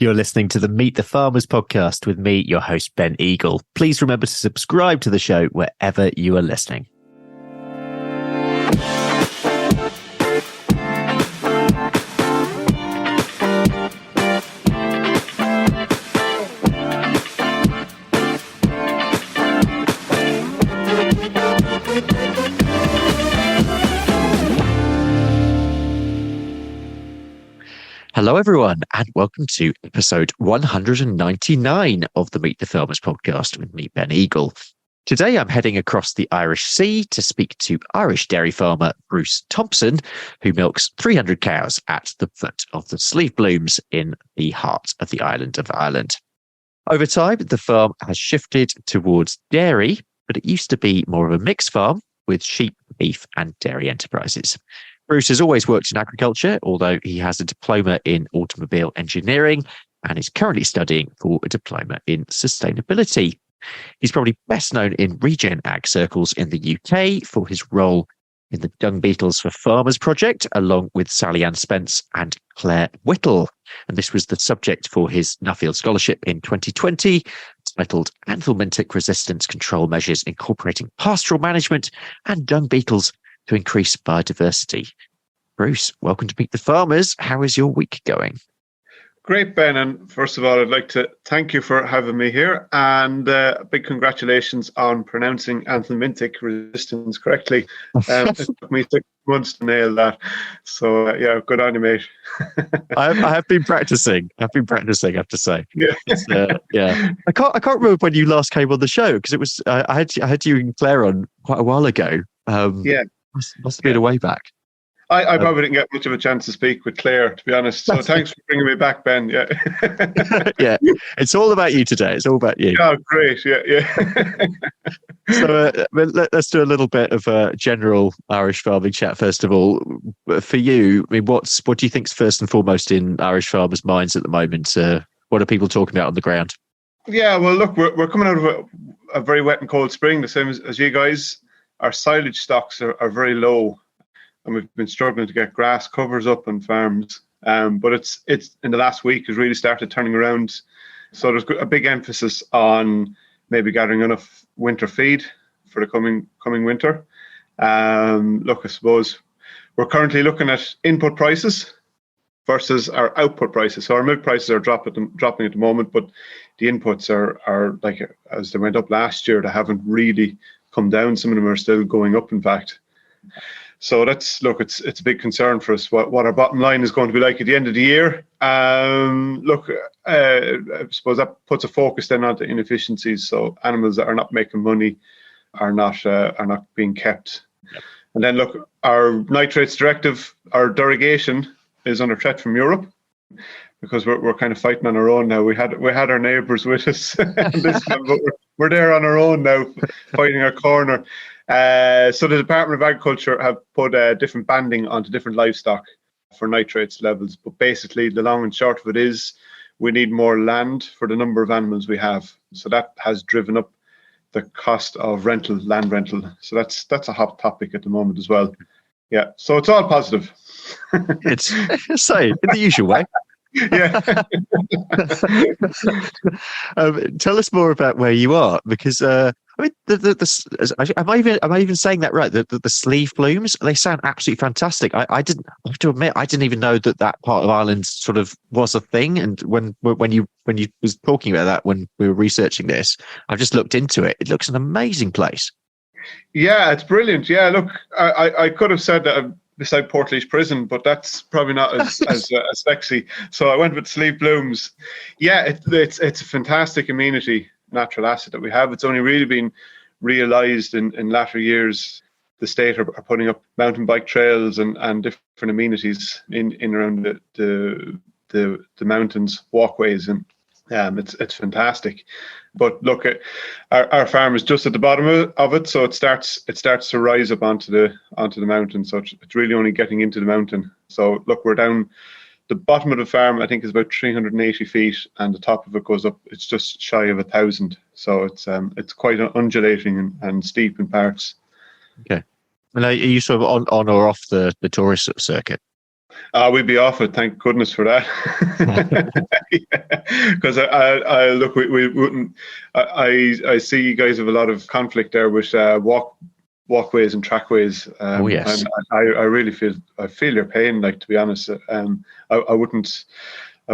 You're listening to the Meet the Farmers podcast with me, your host, Ben Eagle. Please remember to subscribe to the show wherever you are listening. Hello, everyone, and welcome to episode 199 of the Meet the Farmers podcast with me, Ben Eagle. Today, I'm heading across the Irish Sea to speak to Irish dairy farmer Bruce Thompson, who milks 300 cows at the foot of the Slieve Blooms in the heart of the island of Ireland. Over time, the farm has shifted towards dairy, but it used to be more of a mixed farm with sheep, beef, and dairy enterprises. Bruce has always worked in agriculture, although he has a diploma in automobile engineering and is currently studying for a diploma in sustainability. He's probably best known in regen ag circles in the UK for his role in the Dung Beetles for Farmers project, along with Sally Ann Spence and Claire Whittle. And this was the subject for his Nuffield scholarship in 2020, titled Anthelmintic Resistance Control Measures Incorporating Pastoral Management and Dung Beetles to Increase Biodiversity. Bruce, welcome to Meet the Farmers. How is your week going? Great, Ben. And first of all, I'd like to thank you for having me here, and big congratulations on pronouncing Anthelmintic resistance correctly. It took me 6 months to nail that. So yeah, good on you, mate. I have been practicing. I have to say. Yeah. Yeah. I can't remember when you last came on the show, because it was I had you and Claire on quite a while ago. Yeah. Must have been a way back. I probably didn't get much of a chance to speak with Claire, to be honest. So thanks for bringing me back, Ben. Yeah. Yeah. It's all about you today. It's all about you. Oh, great. Yeah. So let's do a little bit of a general Irish farming chat first of all. For you, I mean, what do you think's first and foremost in Irish farmers' minds at the moment? What are people talking about on the ground? Yeah. Well, look, we're coming out of a very wet and cold spring, the same as you guys. Our silage stocks are very low, and we've been struggling to get grass covers up on farms. But it's in the last week has really started turning around. So there's a big emphasis on maybe gathering enough winter feed for the coming winter. Look, I suppose we're currently looking at input prices versus our output prices. So our milk prices are dropping at the moment, but the inputs are like, as they went up last year, they haven't really come down. Some of them are still going up, in fact. So it's a big concern for us what our bottom line is going to be like at the end of the year. I suppose that puts a focus then onto inefficiencies. So animals that are not making money are not being kept. Yep. And then look, our nitrates directive, our derogation is under threat from Europe, because we're kind of fighting on our own now. We had our neighbours with us this time, but we're there on our own now, fighting our corner. So the Department of Agriculture have put different banding onto different livestock for nitrates levels. But basically, the long and short of it is we need more land for the number of animals we have. So that has driven up the cost of land rental. So that's a hot topic at the moment as well. Yeah, so it's all positive. It's so in the usual way. Yeah. Tell us more about where you are, because I mean, am I even saying that right? The Slieve Blooms, they sound absolutely fantastic. I have to admit, I didn't even know that part of Ireland sort of was a thing. And when you was talking about that, when we were researching this, I've just looked into it. It looks an amazing place. Yeah, it's brilliant. Yeah, look, I could have said that beside Portlaoise Prison, but that's probably not as sexy. So I went with Slieve Blooms. Yeah, it's a fantastic amenity, natural asset that we have. It's only really been realised in latter years. The state are putting up mountain bike trails and different amenities in around the mountains, walkways, and it's fantastic. But look, our farm is just at the bottom of it, so it starts to rise up onto the mountain. So it's really only getting into the mountain. So look, we're down the bottom of the farm. I think is about 380 feet, and the top of it goes up. It's just shy of 1,000. So it's quite undulating and steep in parts. Okay. And are you sort of on or off the tourist circuit? We'd be off it. Thank goodness for that. Because I look, we wouldn't. I see you guys have a lot of conflict there with walkways and trackways. Oh yes. And I really feel your pain. Like, to be honest, I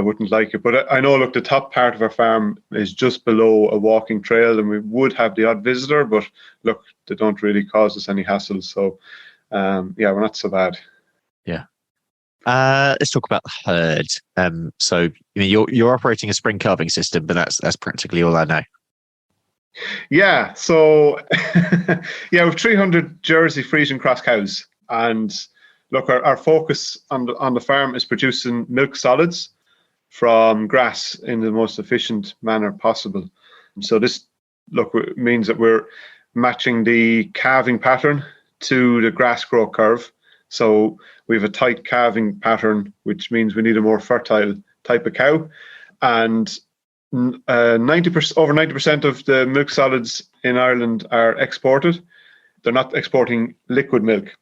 wouldn't like it. But I know, look, the top part of our farm is just below a walking trail, and we would have the odd visitor, but look, they don't really cause us any hassle. So, we're not so bad. Yeah. Let's talk about the herd. So you're operating a spring calving system, but that's practically all I know. Yeah. So we have 300 Jersey Friesian cross cows, and look, our focus on the farm is producing milk solids from grass in the most efficient manner possible. So this means that we're matching the calving pattern to the grass growth curve. So we have a tight calving pattern, which means we need a more fertile type of cow. And 90%, over 90% of the milk solids in Ireland are exported. They're not exporting liquid milk.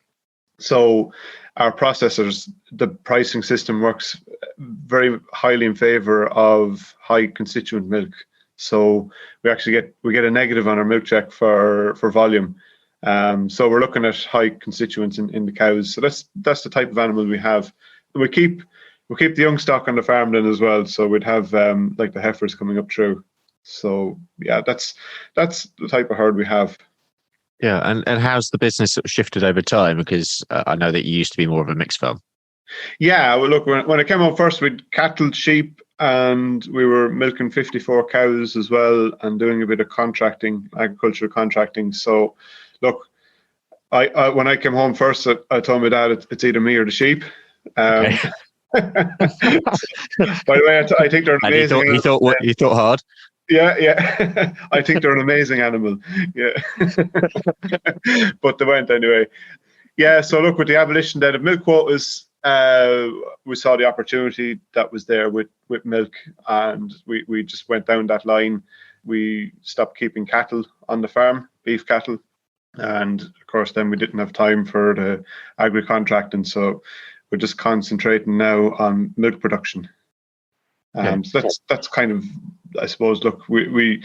So our processors, the pricing system works very highly in favour of high constituent milk. So we get a negative on our milk check for volume. So we're looking at high constituents in the cows. So that's the type of animal we have. We keep the young stock on the farm then as well. So we'd have like the heifers coming up through. So yeah, that's the type of herd we have. Yeah, and how's the business sort of shifted over time? Because I know that you used to be more of a mixed farm. Yeah, well, look, when I came home first, we'd cattle, sheep, and we were milking 54 cows as well, and doing a bit of agricultural contracting. So, look, I when I came home first, I told my dad it's either me or the sheep. Okay. By the way, I think they're amazing. And he thought hard. Yeah. I think they're an amazing animal. Yeah. But they weren't anyway. Yeah, so look, with the abolition then of milk quotas, we saw the opportunity that was there with milk, and we just went down that line. We stopped keeping cattle on the farm, beef cattle, and of course then we didn't have time for the agri-contracting, so we're just concentrating now on milk production. So that's kind of, I suppose. Look, we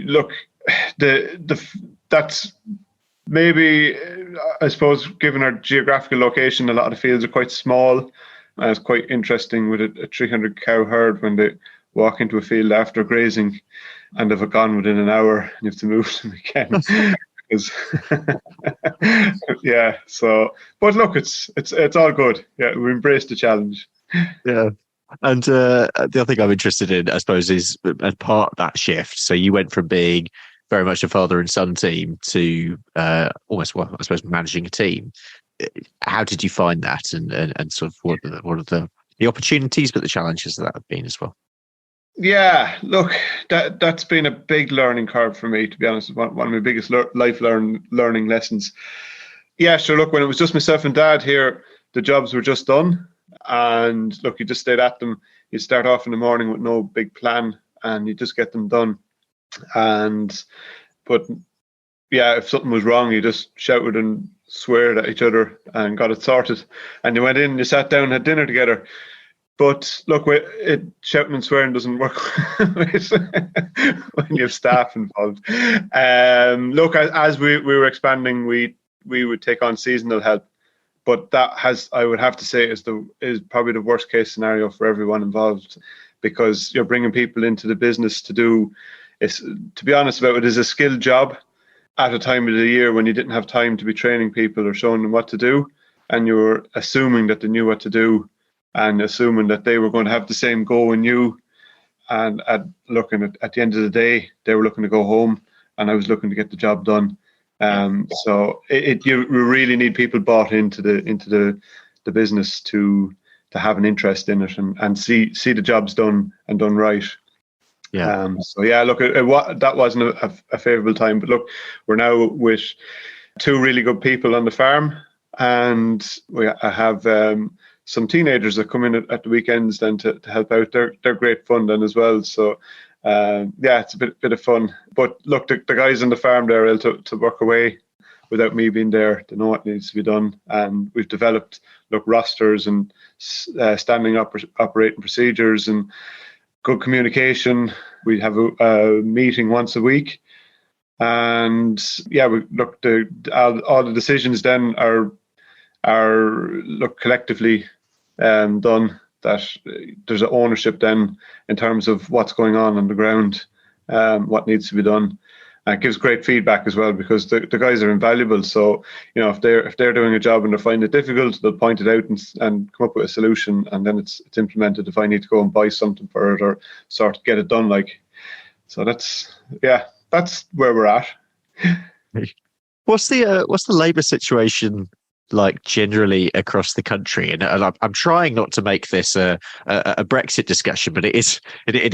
look that's maybe, I suppose, given our geographical location, a lot of the fields are quite small. And it's quite interesting with a 300 cow herd when they walk into a field after grazing, and they've gone within an hour, and you have to move them again. Yeah. So, but look, it's all good. Yeah, we embrace the challenge. Yeah. And the other thing I'm interested in, I suppose, is as part of that shift. So you went from being very much a father and son team to almost, well, I suppose, managing a team. How did you find that, and sort of what are the opportunities, but the challenges that have been as well? Yeah, look, that's been a big learning curve for me, to be honest. One of my biggest life learning lessons. Yeah, sure. Look, when it was just myself and Dad here, the jobs were just done. And look, you just stayed at them. You start off in the morning with no big plan, and you just get them done. But yeah, if something was wrong, you just shouted and sweared at each other and got it sorted. And you went in, you sat down, had dinner together. But look, shouting and swearing doesn't work when you have staff involved. Look, as we were expanding, we would take on seasonal help. But that I would have to say, is probably the worst case scenario for everyone involved, because you're bringing people into the business to do, to be honest about it, is a skilled job at a time of the year when you didn't have time to be training people or showing them what to do, and you were assuming that they knew what to do, and assuming that they were going to have the same goal in you. And at the end of the day, they were looking to go home, and I was looking to get the job done. So you really need people bought into the business to have an interest in it and see the jobs done and done right. Yeah. So yeah, look, that wasn't a favourable time, but look, we're now with two really good people on the farm, and I have some teenagers that come in at the weekends then to help out. They're great fun then as well. So. Yeah, it's a bit of fun. But look, the guys on the farm, they're able to work away. without me being there. They know what needs to be done, and we've developed rosters and standing operating procedures and good communication. We have a meeting once a week, and we all the decisions then are collectively done. That there's an ownership then in terms of what's going on the ground, what needs to be done. And it gives great feedback as well, because the guys are invaluable. So, if they're doing a job and they find it difficult, they'll point it out and come up with a solution, and then it's implemented if I need to go and buy something for it or sort of get it done. So that's where we're at. What's the labour situation like generally across the country? And I'm trying not to make this a Brexit discussion, but it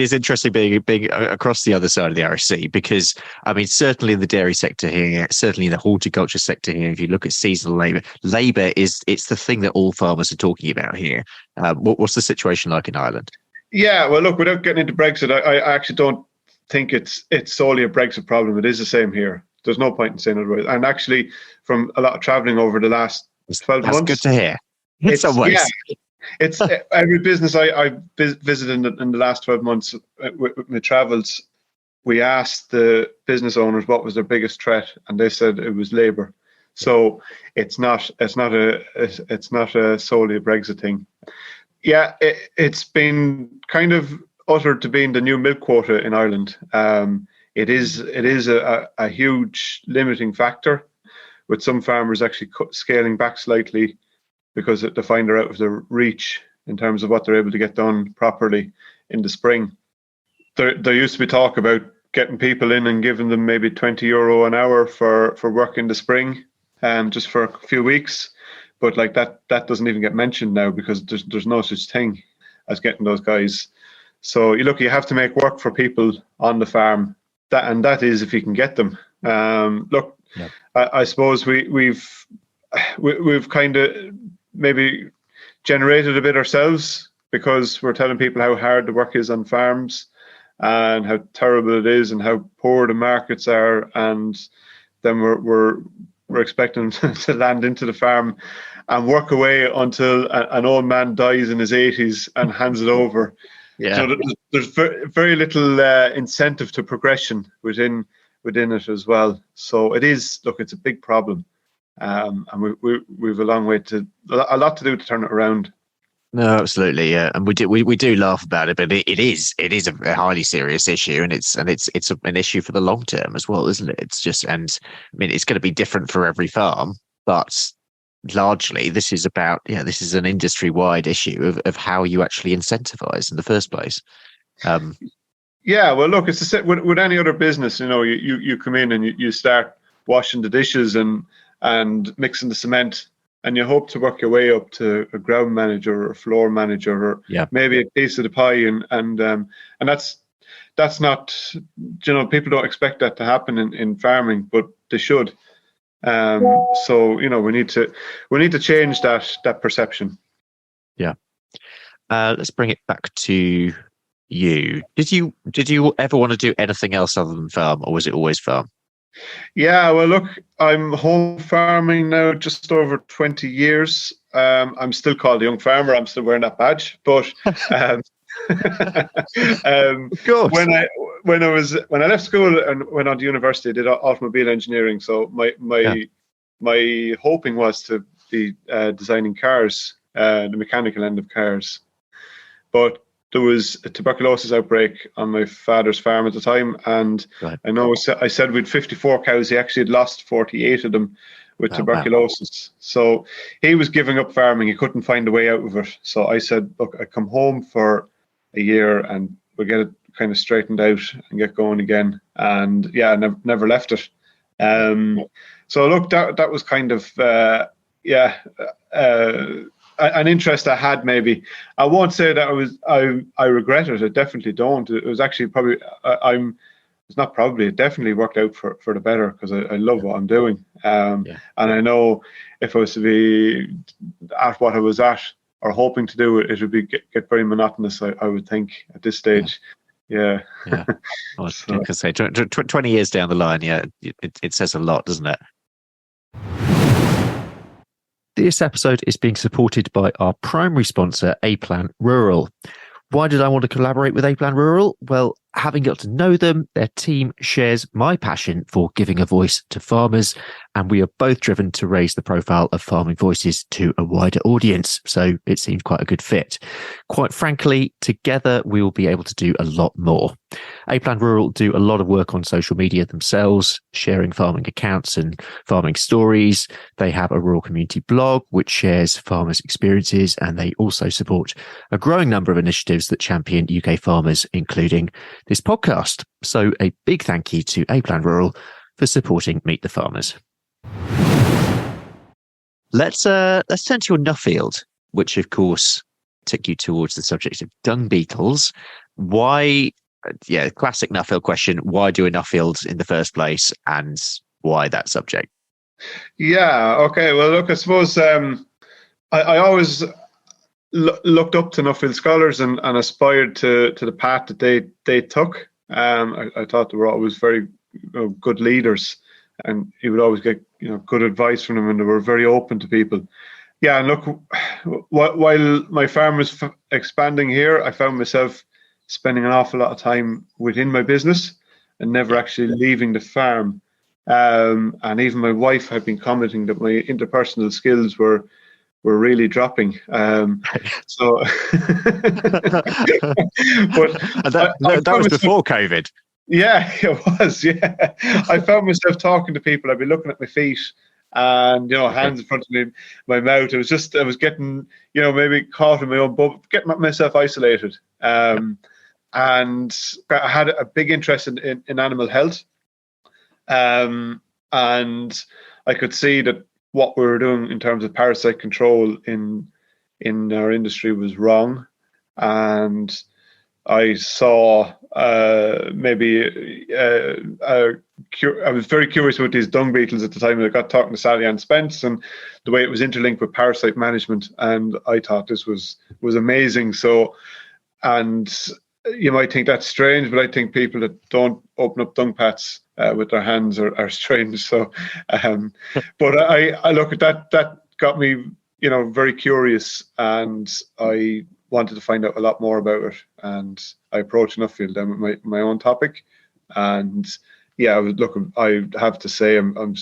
is interesting being across the other side of the Irish Sea, because I mean, certainly in the dairy sector here, certainly in the horticulture sector here, if you look at seasonal labour it's the thing that all farmers are talking about here. What's the situation like in Ireland? Yeah, well, look, without getting into Brexit, I actually don't think it's solely a Brexit problem. It is the same here. There's no point in saying otherwise. And actually, from a lot of travelling over the last 12 months. That's good to hear. In some ways. Yeah, it's every business I visited in the last 12 months with my travels. We asked the business owners what was their biggest threat, and they said it was labour. So it's not a solely a Brexit thing. Yeah, it's been kind of uttered to being the new milk quota in Ireland. It is a huge limiting factor, with some farmers actually scaling back slightly because they find they're out of their reach in terms of what they're able to get done properly in the spring. There used to be talk about getting people in and giving them maybe €20 an hour for work in the spring, just for a few weeks. But that doesn't even get mentioned now, because there's no such thing as getting those guys. So you have to make work for people on the farm. That is if you can get them. Yep. I suppose we've kind of maybe generated a bit ourselves, because we're telling people how hard the work is on farms and how terrible it is and how poor the markets are, and then we're expecting them to land into the farm and work away until an old man dies in his 80s and hands it over. Yeah. So there's very little incentive to progression within it as well. So it's a big problem, and we've a long way a lot to do to turn it around. No, absolutely, yeah, and we do laugh about it, but it is a highly serious issue, and it's an issue for the long term as well, isn't it? It's just, and I mean, it's going to be different for every farm, but largely this is an industry-wide issue of how you actually incentivize in the first place. Yeah, well, look, it's with any other business. You come in and you start washing the dishes and mixing the cement, and you hope to work your way up to a ground manager or a floor manager, or maybe a piece of the pie, and that's not, people don't expect that to happen in farming, but they should. So we need to change that perception. Yeah. Let's bring it back to you. Did you ever want to do anything else other than farm, or was it always farm? Yeah, well, look, I'm home farming now just over 20 years. I'm still called a young farmer. I'm still wearing that badge, but when I left school and went on to university, I did automobile engineering. So my hoping was to be designing cars, the mechanical end of cars. But there was a tuberculosis outbreak on my father's farm at the time, and right. I know I said we'd 54 cows. He actually had lost 48 of them with tuberculosis. Wow. So he was giving up farming. He couldn't find a way out of it. So I said, look, I come home for a year and we'll get it kind of straightened out and get going again. And I never left it. So look, that was kind of an interest I had. Maybe I won't say that I regret it. I definitely don't. It was actually probably it definitely worked out for the better, because I love what I'm doing. And I know if I was to be at what I was at or hoping to do, it would be get very monotonous, I would think, at this stage. Yeah. Well, so, I could say 20 years down the line, it says a lot, doesn't it? This episode is being supported by our primary sponsor, A-Plan Rural. Why did I want to collaborate with A-Plan Rural? Well, having got to know them, their team shares my passion for giving a voice to farmers, and we are both driven to raise the profile of farming voices to a wider audience. So it seemed quite a good fit. Quite frankly, together we will be able to do a lot more. A-Plan Rural do a lot of work on social media themselves, sharing farming accounts and farming stories. They have a rural community blog which shares farmers' experiences, and they also support a growing number of initiatives that champion UK farmers, including this podcast. So a big thank you to A-Plan Rural for supporting Meet the Farmers. Let's turn to your Nuffield, which of course took you towards the subject of dung beetles. Why? Yeah, classic Nuffield question. Why do a Nuffield in the first place, and why that subject? Yeah. Okay. Well, look, I suppose I always looked up to Nuffield scholars and aspired to the path that they took. I thought they were always very good leaders, and you would always get good advice from them, and they were very open to people. Yeah, and look, while my farm was expanding here, I found myself spending an awful lot of time within my business and never actually leaving the farm. And even my wife had been commenting that my interpersonal skills were really dropping. So, but that was before COVID. Yeah, it was. Yeah, I found myself talking to people. I'd be looking at my feet, and hands in front of me, my mouth. I was getting, maybe caught in my own bubble, getting myself isolated. And I had a big interest in animal health, and I could see that what we were doing in terms of parasite control in our industry was wrong, and I saw I was very curious about these dung beetles at the time. I got talking to Sally and Spence and the way it was interlinked with parasite management, and I thought this was amazing. So, and you might think that's strange, but I think people that don't open up dung pats with their hands are strange. So, but I look at that got me, very curious, and I wanted to find out a lot more about it. And I approached Nuffield then with my own topic, and yeah, I have to say I'm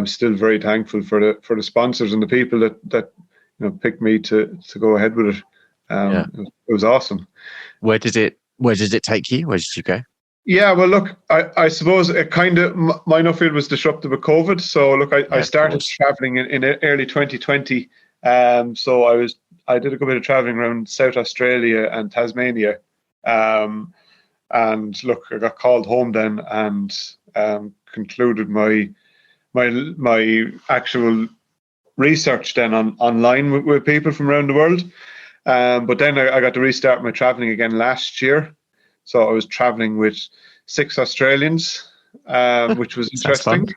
still very thankful for the sponsors and the people that picked me to go ahead with it. It was awesome. Where did it take you? Where did you go? Yeah, well, look, I suppose it kind of, my Nuffield was disrupted with COVID. So look, I started traveling in early 2020. So I did a good bit of traveling around South Australia and Tasmania. And look, I got called home then and concluded my actual research then online with people from around the world. But then I got to restart my traveling again last year. So I was traveling with 6 Australians, which was interesting.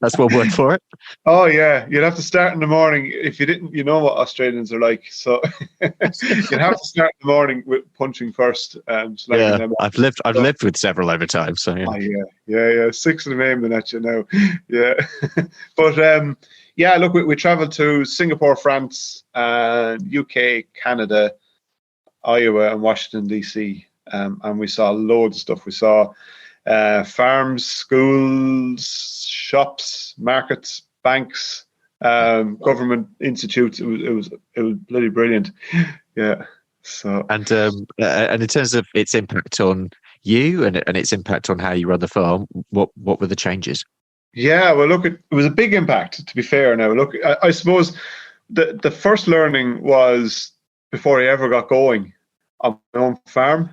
That's one word for it. Oh yeah, you'd have to start in the morning. If you didn't, what Australians are like. So you'd have to start in the morning with punching first. Yeah, I've lived with several over time. So yeah. Oh, yeah. 6 of them aiming at you now. Yeah, but yeah, look, we travelled to Singapore, France, UK, Canada, Iowa, and Washington DC, and we saw loads of stuff. We saw farms, schools, shops, markets, banks, government institutes. It was bloody brilliant. Yeah. So and in terms of its impact on you and its impact on how you run the farm, what were the changes? Yeah, well, look, it was a big impact, to be fair. Now, look, I suppose the first learning was before I ever got going on my own farm,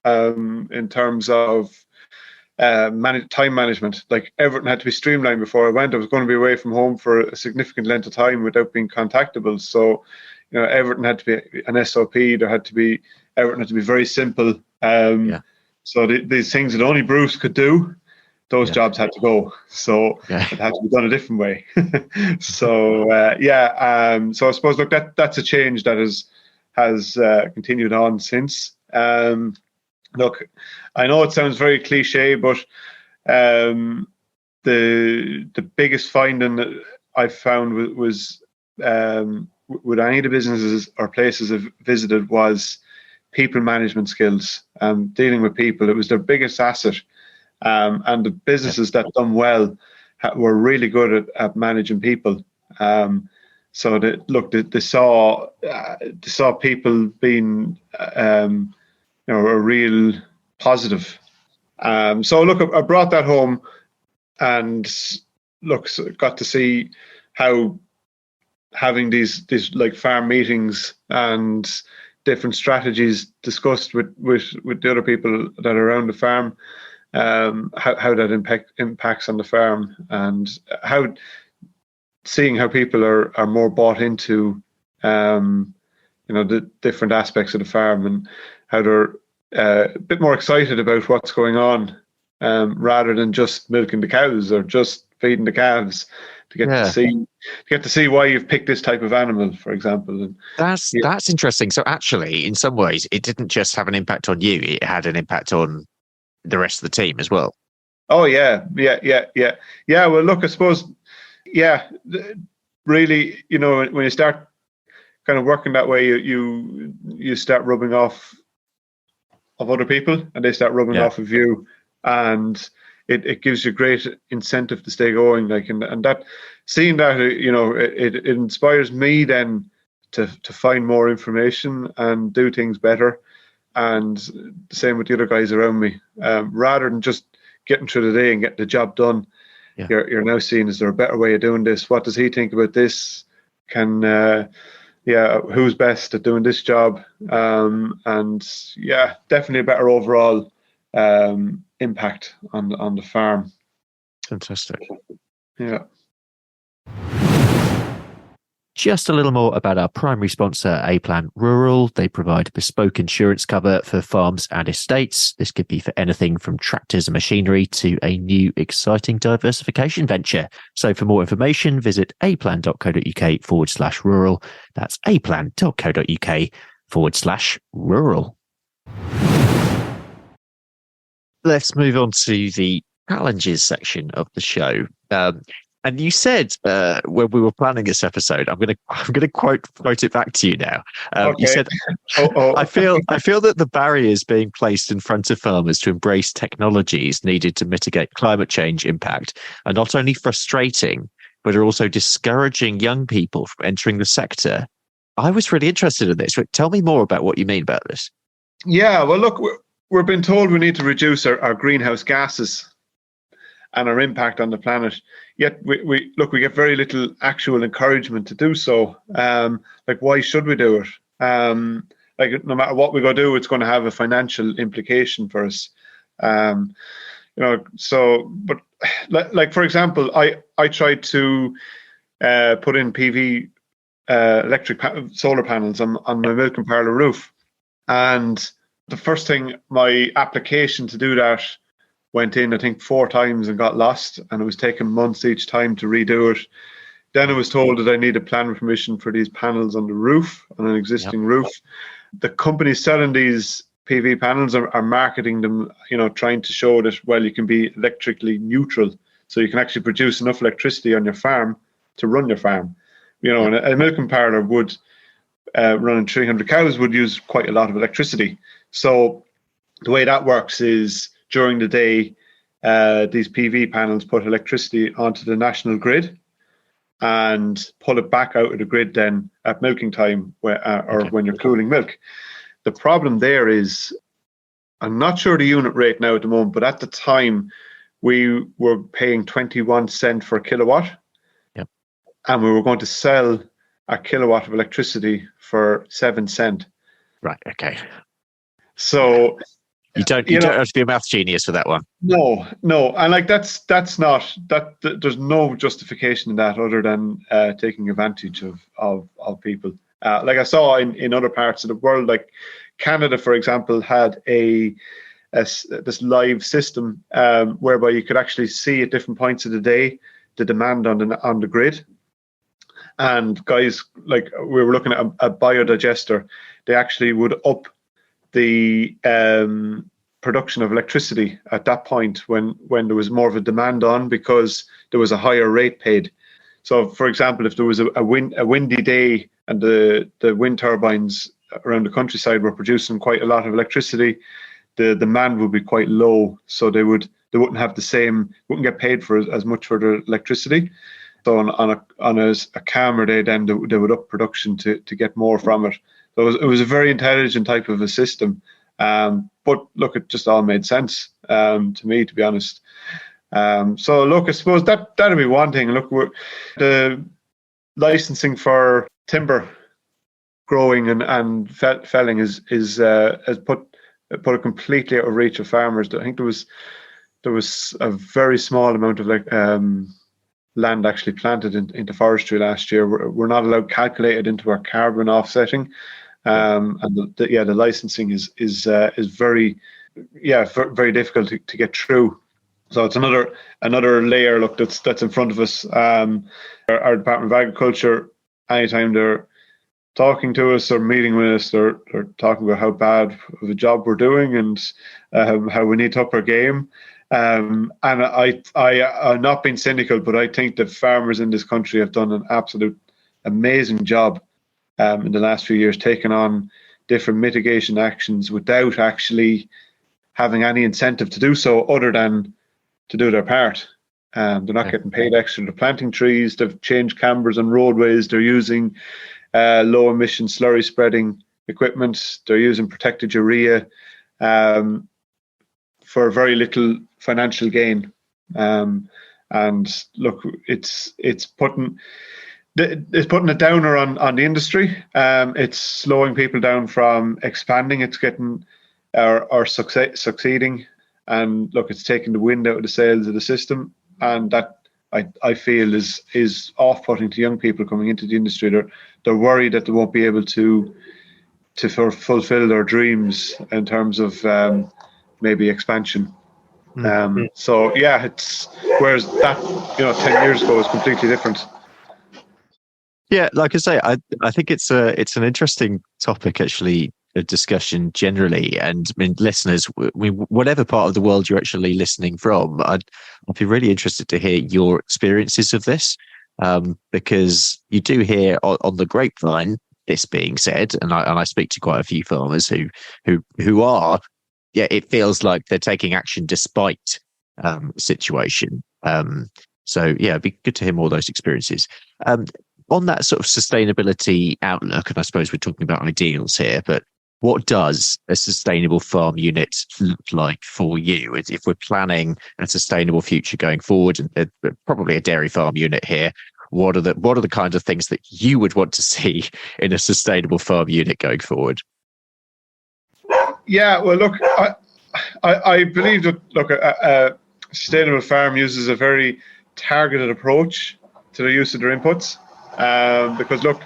in terms of time management. Like, everything had to be streamlined before I went. I was going to be away from home for a significant length of time without being contactable. So, everything had to be an SOP. Everything had to be very simple. So these things that only Bruce could do, those jobs had to go. So it had to be done a different way. So so I suppose, look, that's a change that has continued on since. Look, I know it sounds very cliche, but the biggest finding I found was with any of the businesses or places I've visited was people management skills. Dealing with people, it was their biggest asset. And the businesses that done well were really good at managing people. So they saw people being a real positive. So look, I brought that home, and got to see how having these like farm meetings and different strategies discussed with the other people that are around the farm, how that impacts on the farm, and seeing how people are more bought into the different aspects of the farm, and how they're a bit more excited about what's going on, rather than just milking the cows or just feeding the calves, to get to see why you've picked this type of animal, for example. And that's interesting. So actually, in some ways, it didn't just have an impact on you; it had an impact on the rest of the team as well. Oh yeah. Well, look, I suppose, really, when you start kind of working that way, you start rubbing off of other people, and they start rubbing off of you, and it gives you great incentive to stay going. Like, and that, seeing that, it inspires me then to find more information and do things better. And the same with the other guys around me. Rather than just getting through the day and getting the job done, you're now seeing, is there a better way of doing this? What does he think about this? Who's best at doing this job? And definitely a better overall impact on the farm. Fantastic. Yeah. Just a little more about our primary sponsor, A-Plan Rural. They provide bespoke insurance cover for farms and estates. This could be for anything from tractors and machinery to a new exciting diversification venture. So for more information, visit aplan.co.uk/rural. That's aplan.co.uk/rural. Let's move on to the challenges section of the show. And you said when we were planning this episode, I'm going to quote it back to you now. Okay. You said, I feel that the barriers being placed in front of farmers to embrace technologies needed to mitigate climate change impact are not only frustrating, but are also discouraging young people from entering the sector. I was really interested in this. Tell me more about what you mean about this. Yeah, well, look, we're being told we need to reduce our greenhouse gases and our impact on the planet. Yet we get very little actual encouragement to do so. Like, why should we do it? Like, no matter what we go do, it's going to have a financial implication for us. So, but like for example, I tried to put in PV electric solar panels on my milk and parlour roof, and the first thing, my application to do that went in, I think, 4 times and got lost, and it was taking months each time to redo it. Then I was told that I needed planning permission for these panels on the roof, on an existing roof. The companies selling these PV panels are marketing them, trying to show that, well, you can be electrically neutral, so you can actually produce enough electricity on your farm to run your farm. And a milking parlour would, running 300 cows, would use quite a lot of electricity. So the way that works is, during the day, these PV panels put electricity onto the national grid and pull it back out of the grid then at milking time, when you're cooling milk. The problem there is, I'm not sure the unit rate now at the moment, but at the time we were paying 21 cents for a kilowatt. Yep. And we were going to sell a kilowatt of electricity for 7 cents. Right, okay. So... You don't have to be a math genius for that one. No, and like that's not that. There's no justification in that other than taking advantage of people. Like I saw in other parts of the world, like Canada, for example, had this live system whereby you could actually see at different points of the day the demand on the grid. And guys, like, we were looking at a biodigester, they actually would up the production of electricity at that point when there was more of a demand on, because there was a higher rate paid. So, for example, if there was a windy day and the wind turbines around the countryside were producing quite a lot of electricity, the demand would be quite low. So they wouldn't get paid for as much for their electricity. So on a calmer day, then they would up production to get more from it. So it was a very intelligent type of a system. But look, it just all made sense to me, to be honest. So look, I suppose that'd be one thing. Look, the licensing for timber growing and felling has put it completely out of reach of farmers. I think there was a very small amount of land actually planted into forestry last year. We're not allowed calculated into our carbon offsetting, and the licensing is very very difficult to get through. So it's another layer, look, that's in front of us. Our Department of Agriculture, anytime they're talking to us or meeting with us, they're talking about how bad of a job we're doing and how we need to up our game. And I'm not being cynical, but I think the farmers in this country have done an absolute amazing job in the last few years, taking on different mitigation actions without actually having any incentive to do so other than to do their part. They're not getting paid extra. They're planting trees. They've changed cambers on roadways. They're using low emission slurry spreading equipment. They're using protected urea for very little financial gain. And look, it's putting a downer on the industry. It's slowing people down from expanding. It's getting or succeeding. And look, it's taking the wind out of the sails of the system, and that I feel is off-putting to young people coming into the industry. They're worried that they won't be able to fulfill their dreams in terms of maybe expansion. So yeah, it's whereas that 10 years ago was completely different. Yeah, like I say, I think it's an interesting topic, actually, a discussion generally. And I mean, listeners, whatever part of the world you're actually listening from, I'd be really interested to hear your experiences of this, because you do hear on the grapevine this being said, and I speak to quite a few farmers who are, it feels like they're taking action despite the situation. So yeah, it'd be good to hear more of those experiences. On that sort of sustainability outlook, and I suppose we're talking about ideals here, but what does a sustainable farm unit look like for you? If we're planning a sustainable future going forward, and probably a dairy farm unit here, what are the kinds of things that you would want to see in a sustainable farm unit going forward? Yeah, well, look, I believe that a sustainable farm uses a very targeted approach to the use of their inputs. Because look,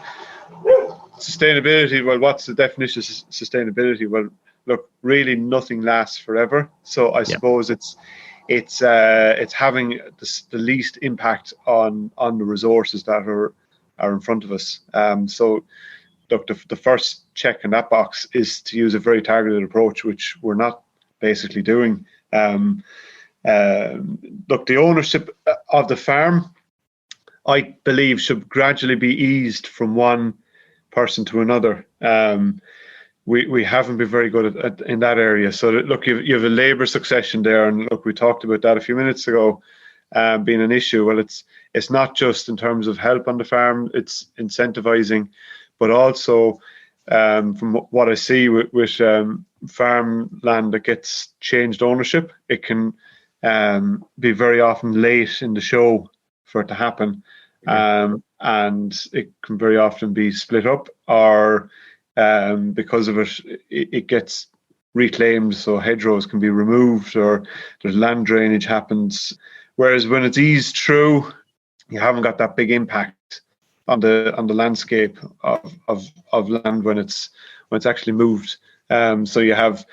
sustainability, well, what's the definition of sustainability? Well, look, really nothing lasts forever. So I suppose it's having the least impact on the resources that are in front of us. So look, the first check in that box is to use a very targeted approach, which we're not basically doing. Look, the ownership of the farm, I believe, should gradually be eased from one person to another. We haven't been very good in that area. So look, you have a labour succession there, and look, we talked about that a few minutes ago, being an issue. Well, it's not just in terms of help on the farm; it's incentivizing, but also from what I see with farmland that gets changed ownership, it can be very often late in the show for it to happen. And it can very often be split up, or because of it gets reclaimed, so hedgerows can be removed, or there's land drainage happens. Whereas when it's eased through, you haven't got that big impact on the landscape of land when it's actually moved. So you have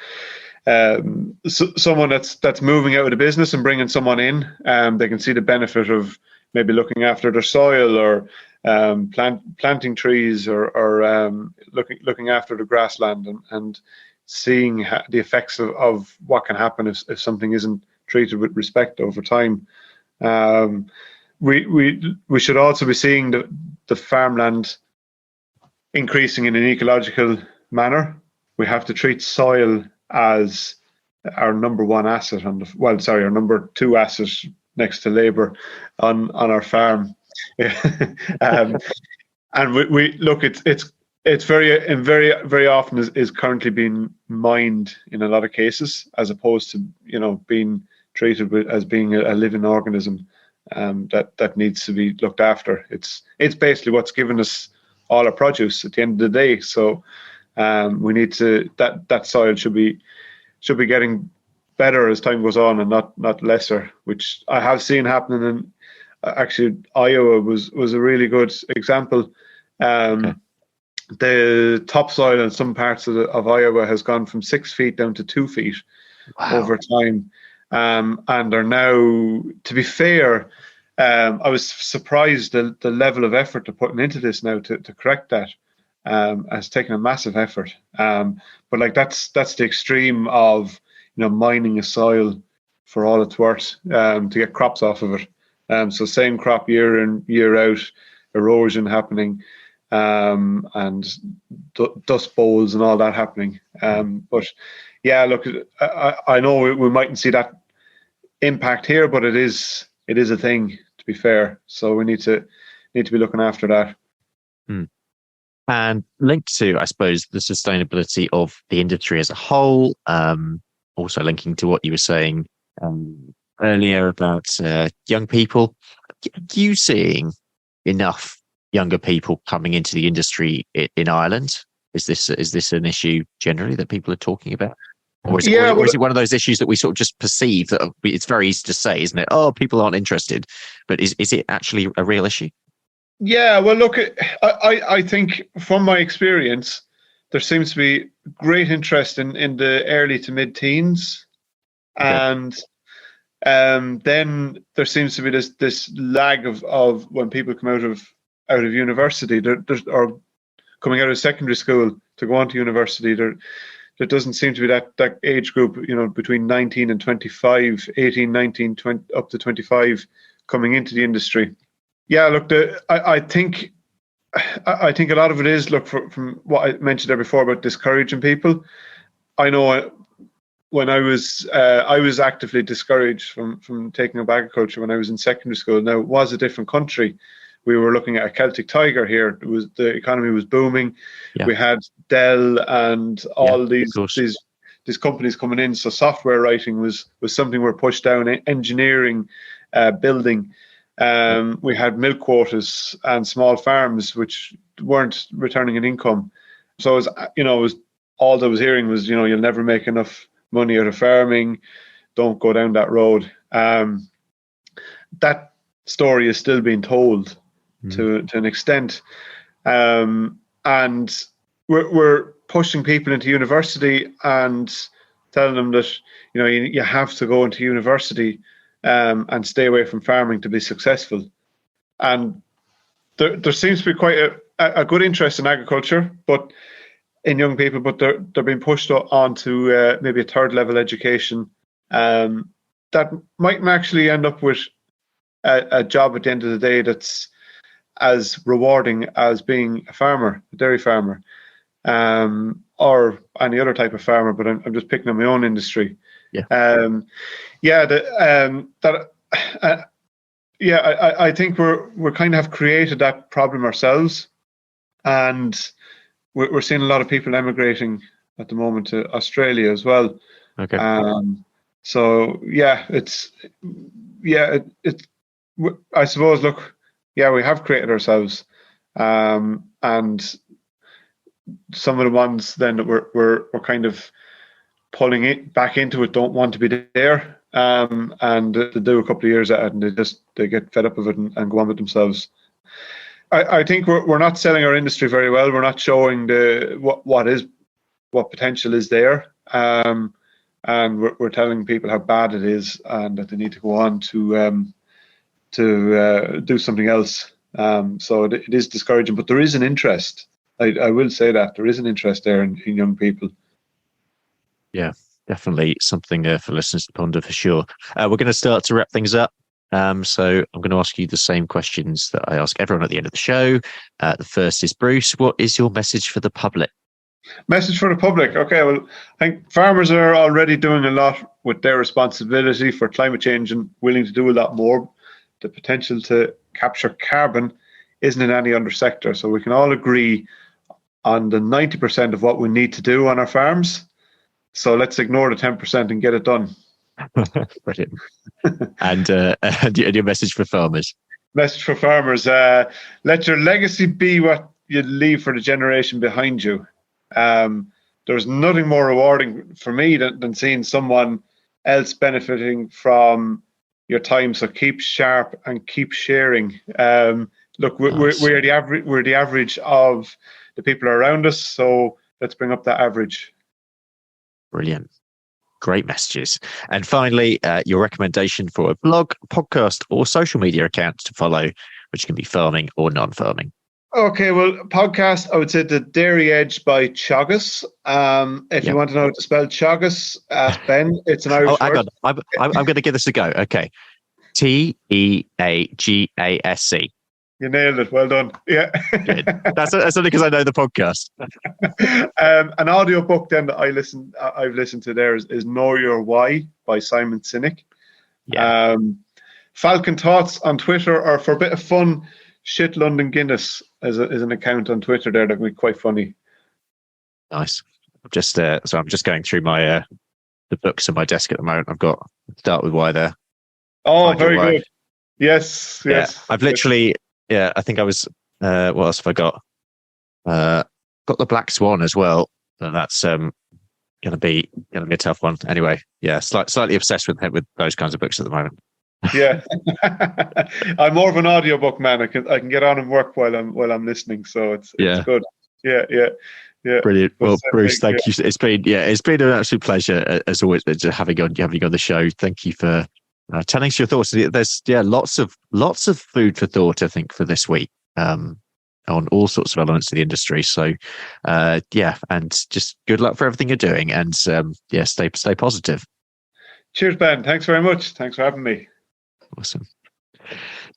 someone that's moving out of the business and bringing someone in. They can see the benefit of maybe looking after their soil, or planting trees, or looking after the grassland, and seeing the effects of what can happen if something isn't treated with respect over time. we should also be seeing the farmland increasing in an ecological manner. We have to treat soil as our number one asset our number two asset next to labour on our farm. And we look, it's very often is currently being mined in a lot of cases, as opposed to being treated as being a living organism that needs to be looked after. It's basically what's given us all our produce at the end of the day. So we need to that soil should be getting better as time goes on and not lesser, which I have seen happening in actually Iowa was a really good example. Okay. The topsoil in some parts of Iowa has gone from 6 feet down to 2 feet. Wow. Over time, and are now, to be fair, I was surprised the level of effort they're putting into this now to correct that. Has taken a massive effort, but like that's the extreme of mining a soil for all it's worth to get crops off of it. So same crop year in year out, erosion happening, and dust bowls and all that happening. But yeah, look, I know we mightn't see that impact here, but it is a thing, to be fair. So we need to be looking after that. And linked to, I suppose, the sustainability of the industry as a whole, also linking to what you were saying earlier about young people. Are you seeing enough younger people coming into the industry in Ireland? Is this an issue generally that people are talking about? Or is it one of those issues that we sort of just perceive that it's very easy to say, isn't it? Oh, people aren't interested. But is it actually a real issue? Yeah, well, look, I think from my experience, there seems to be great interest in the early to mid-teens. Okay. And then there seems to be this lag of when people come out of university, or coming out of secondary school to go on to university. There doesn't seem to be that age group, between 19 and 25, 18, 19, 20, up to 25 coming into the industry. Yeah, look, I think a lot of it is, look, from what I mentioned there before about discouraging people. I know when I was actively discouraged from taking up agriculture when I was in secondary school. Now, it was a different country. We were looking at a Celtic tiger here. The economy was booming. Yeah. We had Dell and all these companies coming in. So software writing was something we're pushed down. Engineering, building. We had milk quotas and small farms which weren't returning an income. So it was all I was hearing was, you'll never make enough money out of farming. Don't go down that road. That story is still being told to an extent. And we're pushing people into university and telling them that, you have to go into university and stay away from farming to be successful. And there seems to be quite a good interest in agriculture, but in young people, but they're being pushed on to maybe a third level education that might actually end up with a job at the end of the day that's as rewarding as being a dairy farmer, or any other type of farmer. But I'm just picking on my own industry. Yeah. I think we're kind of have created that problem ourselves, and we're seeing a lot of people emigrating at the moment to Australia as well. Okay. So yeah, I suppose, look, yeah, we have created ourselves, and some of the ones then that we're kind of pulling it back into it don't want to be there, and they do a couple of years at it, and they get fed up of it and go on with themselves. I think we're not selling our industry very well. We're not showing what potential is there, and we're telling people how bad it is and that they need to go on to do something else. So it is discouraging, but there is an interest. I will say that there is an interest there in young people. Yeah, definitely something for listeners to ponder for sure. We're going to start to wrap things up. So I'm going to ask you the same questions that I ask everyone at the end of the show. The first is, Bruce, what is your message for the public? Message for the public. Okay, well, I think farmers are already doing a lot with their responsibility for climate change and willing to do a lot more. The potential to capture carbon isn't in any other sector. So we can all agree on the 90% of what we need to do on our farms. So let's ignore the 10% and get it done. Brilliant. And your message for farmers? Message for farmers. Let your legacy be what you leave for the generation behind you. There's nothing more rewarding for me than seeing someone else benefiting from your time. So keep sharp and keep sharing. Look, we're the average of the people around us. So let's bring up that average. Brilliant. Great messages. And finally, your recommendation for a blog, podcast, or social media account to follow, which can be farming or non-farming. Okay, well, podcast, I would say The Dairy Edge by Teagasc. If you want to know how to spell Teagasc, ask Ben. It's an Irish word. I'm going to give this a go. Okay. Teagasc. You nailed it. Well done. Yeah. Good. That's only because I know the podcast. An audio book then that I've listened to there is Know Your Why by Simon Sinek. Yeah. Falcon Thoughts on Twitter, or for a bit of fun, Shit London Guinness is an account on Twitter there that can be quite funny. Nice. So I'm just going through my the books on my desk at the moment. I've got Start With Why there. Oh, very good. Yes. I've literally. Yeah, I think I was. What else have I got? Got The Black Swan as well. And that's going to be a tough one. Anyway, yeah, slightly obsessed with those kinds of books at the moment. Yeah, I'm more of an audiobook man. I can get on and work while I'm listening, so it's good. Yeah. Brilliant. Well, Bruce, thank you. It's been an absolute pleasure as always having you on the show. Thank you for. Telling us your thoughts. There's lots of food for thought, I think, for this week on all sorts of elements of the industry. So and just good luck for everything you're doing, and stay positive. Cheers, Ben. Thanks very much. Thanks for having me. Awesome.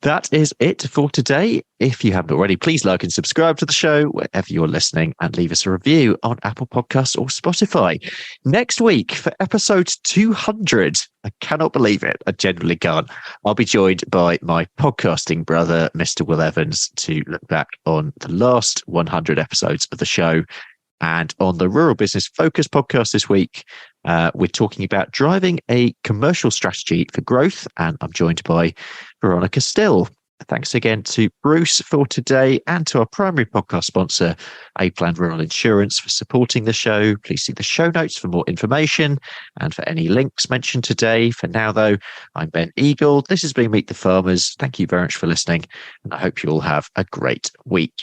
That is it for today. If you haven't already, please like and subscribe to the show wherever you're listening, and leave us a review on Apple Podcasts or Spotify. Next week for episode 200, I cannot believe it. I genuinely can't. I'll be joined by my podcasting brother, Mr. Will Evans, to look back on the last 100 episodes of the show. And on the Rural Business Focus podcast this week, we're talking about driving a commercial strategy for growth. And I'm joined by Veronica Still. Thanks again to Bruce for today, and to our primary podcast sponsor, A-Plan Rural Insurance, for supporting the show. Please see the show notes for more information and for any links mentioned today. For now, though, I'm Ben Eagle. This has been Meet the Farmers. Thank you very much for listening, and I hope you all have a great week.